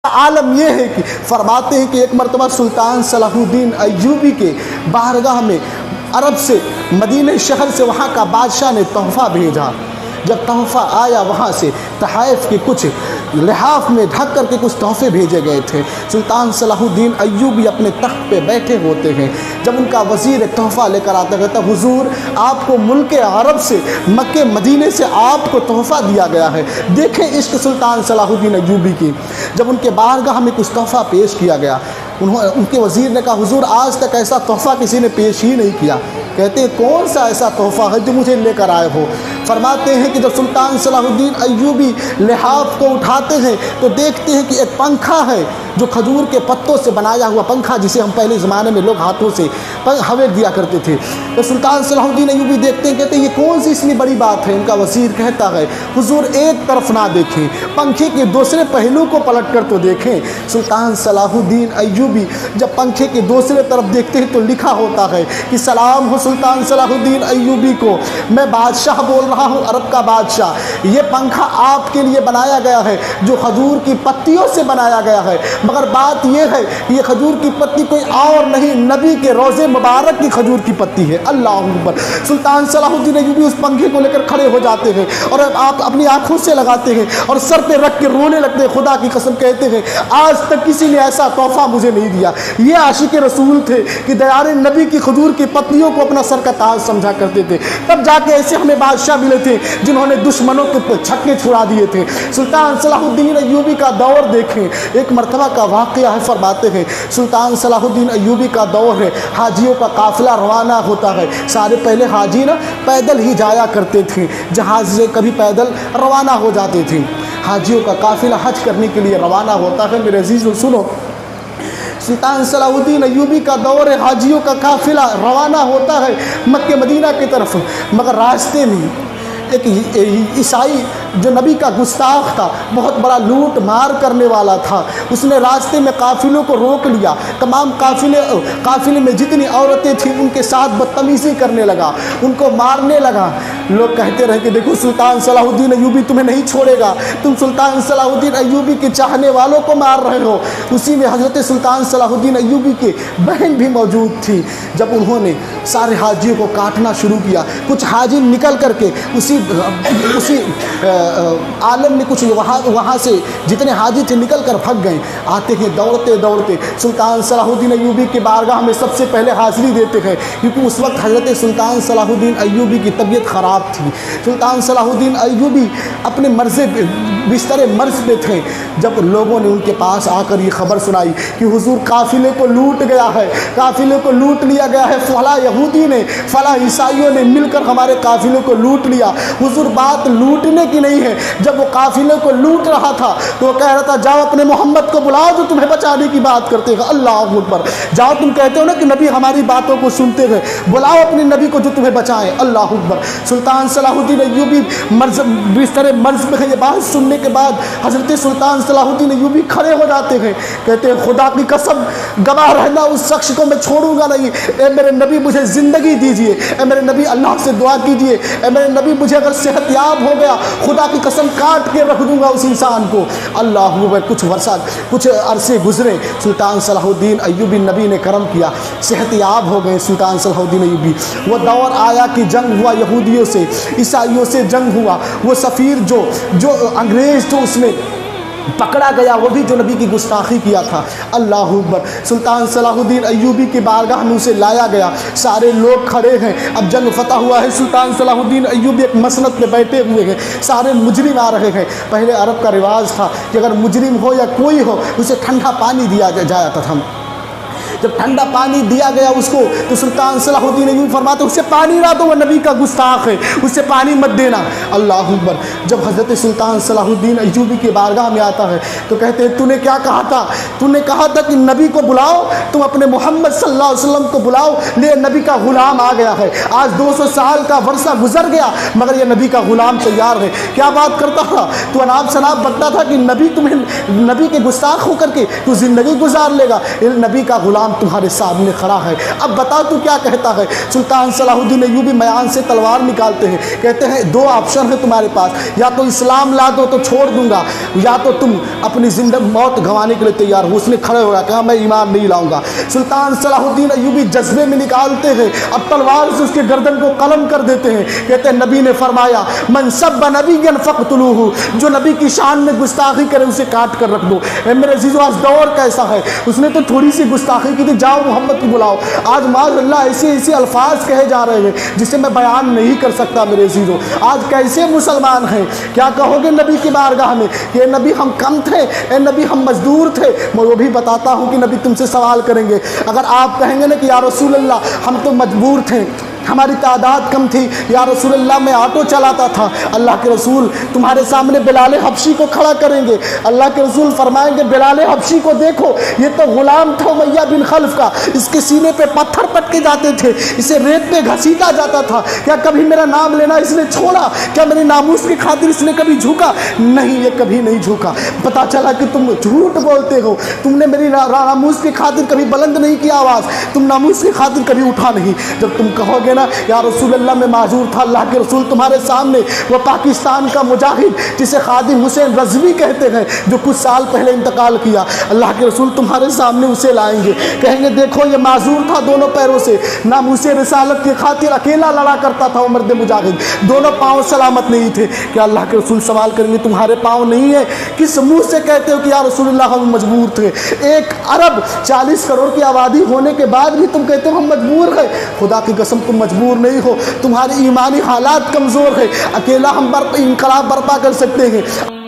आलम यह है कि फरमाते हैं कि एक मरतबा सुल्तान सलाहुद्दीन अय्यूबी के बारगाह में अरब से मदीने शहर से वहाँ का बादशाह ने तोहफ़ा भेजा। जब तोहफ़ा आया वहाँ से तहाइफ के कुछ लिहाफ में ढक करके कुछ तोहफ़े भेजे गए थे। सुल्तान सलाहुद्दीन अय्यूबी अपने तख्त पे बैठे होते हैं। जब उनका वज़ीर एक तोहफ़ा लेकर आता है, कहता हुजूर आपको मुल्क अरब से मक्के मदीने से आपको तोहफ़ा दिया गया है। देखें इश्क सुल्तान सलाहुद्दीन अय्यूबी की। जब उनके बारगाह में कुछ तोहफ़ा पेश किया गया, उनके वज़ीर ने कहा हुजूर आज तक ऐसा तोहफ़ा किसी ने पेश ही नहीं किया। कहते हैं कौन सा ऐसा तोहफ़ा है जो मुझे लेकर आए हो। फरमाते हैं कि जब सुल्तान सलाहुद्दीन अय्यूबी लिहाफ को उठाते हैं तो देखते हैं कि एक पंखा है जो खजूर के पत्तों से बनाया हुआ पंखा, जिसे हम पहले ज़माने में लोग हाथों से हवा दिया करते थे। तो सुल्तान सलाहुद्दीन अय्यूबी देखते हैं, कहते हैं ये कौन सी इतनी बड़ी बात है। उनका वज़ीर कहता है हुजूर एक तरफ ना देखें, पंखे के दूसरे पहलू को पलट कर तो देखें। सुल्तान सलाहुद्दीन अय्यूबी जब पंखे के दूसरे तरफ देखते हैं तो लिखा होता है कि सलाम हो सुल्तान सलाहुद्दीन अय्यूबी को, मैं बादशाह बोल रहा हूँ, अरब का बादशाह। ये पंखा आपके लिए बनाया गया है जो खजूर की पत्तियों से बनाया गया है, मगर बात यह है कि ये खजूर की पत्ती कोई और नहीं, नबी के रोज़े मुबारक की खजूर की पत्ती है। अल्लाह अकबर। सुल्तान सलाहुद्दीन अय्यूबी उस पंखे को लेकर खड़े हो जाते हैं और आप अपनी आंखों से लगाते हैं और सर पे रख के रोने लगते हैं। खुदा की कसम कहते हैं आज तक किसी ने ऐसा तोहफ़ा मुझे नहीं दिया। ये आशिक रसूल थे कि दयारे नबी की खजूर की पत्तियों को अपना सर का ताज समझा करते थे। तब जाके ऐसे हमें बादशाह मिले थे जिन्होंने दुश्मनों के छक्के छुड़ा दिए थे। सुल्तान सलाहुद्दीन अय्यूबी का दौर देखें, एक मरतबा का वाक़या है। फरमाते हैं सुल्तान सलाहुद्दीन अय्यूबी का दौर है, हाजियों का काफ़िला रवाना होता है। सारे पहले हाजी ना पैदल ही जाया करते थे, जहाज़ से कभी पैदल रवाना हो जाते थे। हाजियों का काफ़िला हज करने के लिए रवाना होता है। मेरे अजीज़ सुनो, सुल्तान सलाहुद्दीन अय्यूबी का दौर है, हाजियों का काफ़िला रवाना होता है मक्के मदीना की तरफ, मगर रास्ते में एक ईसाई जो नबी का गुस्ताख था, बहुत बड़ा लूट मार करने वाला था, उसने रास्ते में काफ़िलों को रोक लिया। तमाम काफ़िले में जितनी औरतें थीं उनके साथ बदतमीज़ी करने लगा, उनको मारने लगा। लोग कहते रहे कि देखो सुल्तान सलाहुद्दीन अय्यूबी तुम्हें नहीं छोड़ेगा, तुम सुल्तान सलाहुद्दीन अय्यूबी के चाहने वालों को मार रहे हो। उसी में हज़रत सुल्तान सलाहुद्दीन अय्यूबी की बहन भी मौजूद थी। जब उन्होंने सारे हाजियों को काटना शुरू किया, कुछ हाजी निकल करके उसी आलम में कुछ वहाँ से जितने हाजी थे निकल कर भाग गए। आते हैं दौड़ते दौड़ते सुल्तान सलाहुद्दीन अय्यूबी के बारगाह में सबसे पहले हाज़िरी देते हैं, क्योंकि उस वक्त हज़रत सुल्तान सलाहुद्दीन अय्यूबी की तबीयत ख़राब थी। सुल्तान सलाहुद्दीन अय्यूबी अपने बिस्तर मर्ज़ पे थे। जब लोगों ने उनके पास आकर ये ख़बर सुनाई कि हुजूर काफ़िले को लूट गया है, काफ़िले को लूट लिया गया है, फ़ला यहूदी ने फ़ला ईसाइयों ने मिलकर हमारे काफ़िले को लूट लिया। हुजूर बात लूटने की नहीं है, जब वो काफ़िले को लूट रहा था तो वो कह रहा था जाओ अपने मोहम्मद को बुलाओ जो तुम्हें बचाने की बात करते हैं। अल्लाह अकबर। जाओ, तुम कहते हो ना कि नबी हमारी बातों को सुनते हैं, बुलाओ अपने नबी को जो तुम्हें बचाएं। अल्लाह अकबर। सुल्तान सलाहुद्दीन अय्यूबी बिस्तर मर्ज़ में ये बात सुनने के बाद हज़रत सुल्तान सलाहुद्दीन अय्यूबी खड़े हो जाते हैं, कहते हैं खुदा की कसम गवाह रहना उस शख्स को मैं छोड़ूंगा नहीं। ए मेरे नबी मुझे ज़िंदगी दीजिए, ए मेरे नबी अल्लाह से दुआ कीजिए, ए मेरे नबी मुझे अगर सेहत याब हो गया खुदा की कसम काट के रख दूंगा उस इंसान को। अल्लाह अकबर। कुछ अरसे गुजरे, सुल्तान सलाहुद्दीन अय्यूबी नबी ने करम किया, सेहत याब हो गए सुल्तान सलाहुद्दीन अय्यूबी। वो दौर आया कि जंग हुआ, यहूदियों से ईसाइयों से जंग हुआ। वो सफ़ीर जो अंग्रेज़ जो उसमें पकड़ा गया, वो भी जो नबी की गुस्ताखी किया था। अल्लाह अकबर। सुल्तान सलाहुद्दीन अय्यूबी की बारगाह में उसे लाया गया, सारे लोग खड़े हैं, अब जंग फतह हुआ है। सुल्तान सलाहुद्दीन अय्यूबी एक मसनद पे बैठे हुए हैं, सारे मुजरिम आ रहे हैं। पहले अरब का रिवाज था कि अगर मुजरिम हो या कोई हो उसे ठंडा पानी दिया जाता था। जब ठंडा पानी दिया गया उसको तो सुल्तान सलाहुद्दीन अय्यूबी फरमाते उससे पानी ना दो, वह नबी का गुस्ताख है, उससे पानी मत देना। अल्लाह अकबर। जब हज़रत सुल्तान सलाहुद्दीन अय्यूबी के बारगाह में आता है तो कहते हैं तूने क्या कहा था? तूने कहा था कि नबी को बुलाओ, तुम अपने मोहम्मद सल्लल्लाहु अलैहि वसल्लम को बुलाओ, ले नबी का ग़ुलाम आ गया है। आज 200 साल का वर्षा गुजर गया मगर ये नबी का ग़ुलाम तैयार है। क्या बात करता था तू? अनाप शनाप बनता था कि नबी के गुस्ताख होकर के तू ज़िंदगी गुजार लेगा। नबी का ग़ुलाम गुलाम तुम्हारे सामने खड़ा है, अब बताओ तू क्या कहता है। सुल्तान सलाहुद्दीन अय्यूबी मयान से तलवार निकालते हैं, कहते हैं दो ऑप्शन है तुम्हारे पास, या तो इस्लाम ला दो तो छोड़ दूंगा, या तो तुम अपनी जिंदगी मौत गंवाने के लिए तैयार हो। उसने खड़े हो गया, कहा मैं ईमान नहीं लाऊंगा। सुल्तान सलाहुद्दीन अय्यूबी जज्बे में निकालते हैं, अब तलवार से उसके गर्दन को कलम कर देते हैं। कहते हैं नबी ने फरमाया मन सब्ब नबिय्यन फक़्तुलूहु, जो नबी की शान में गुस्ताखी करे उसे काट कर रख दो। मेरे अज़ीज़ों आज दौर कैसा है, उसने तो थोड़ी सी गुस्ताखी की थी, जाओ मोहम्मद को बुलाओ। आज माज़अल्लाह ऐसे ऐसे अल्फाज कहे जा रहे हैं जिसे मैं बयान नहीं कर सकता। मेरे अज़ीज़ों आज कैसे मुसलमान हैं, क्या कहोगे नबी की बारगाह में कि नबी हम कम थे, ए नबी हम मजदूर थे। मैं वो भी बताता हूँ कि नबी तुमसे सवाल करेंगे, अगर आप कहेंगे ना कि या रसूल अल्लाह हम तो मजबूर थे, हमारी तादाद कम थी, या रसूल अल्लाह मैं ऑटो चलाता था, अल्लाह के रसूल तुम्हारे सामने बिलाल हबशी को खड़ा करेंगे। अल्लाह के रसूल फरमाएंगे बिलाल हबशी को देखो, ये तो गुलाम था उमैया बिन खल्फ का, इसके सीने पे पत्थर पटके जाते थे, इसे रेत पे घसीटा जाता था, क्या कभी मेरा नाम लेना इसने छोड़ा? क्या मेरे नामूस की खातिर इसने कभी झुका? नहीं, ये कभी नहीं झुका। पता चला कि तुम झूठ बोलते हो, तुमने मेरी नामूस की खातिर कभी बुलंद नहीं किया आवाज़, तुम नामूस की खातिर कभी उठा नहीं। जब तुम कहोगे ना या रसूल अल्लाह में माजूर था, अल्लाह के रसूल तुम्हारे सामने वो पाकिस्तान का मुजाहिद जिसे खादिम हुसैन रज़वी कहते हैं, जो कुछ साल पहले इंतकाल किया, अल्लाह के रसूल तुम्हारे सामने उसे लाएंगे, कहेंगे देखो ये माजूर था दोनों पैरों से, नामूसे रिसालत की खातिर अकेला लड़ा करता था वो मर्द मुजाहिद, दोनों पाँव सलामत नहीं थे। क्या अल्लाह के रसूल सवाल करेंगे तुम्हारे पाँव नहीं है? किस मुँह से कहते हो कि या रसूलुल्लाह हम मजबूर थे? एक अरब 40 करोड़ की आबादी होने के बाद भी तुम कहते हो हम मजबूर हैं। खुदा की कसम तुम मजबूर नहीं हो, तुम्हारी ईमानी हालात कमज़ोर है, अकेला हम इनकलाब बर्पा कर सकते हैं।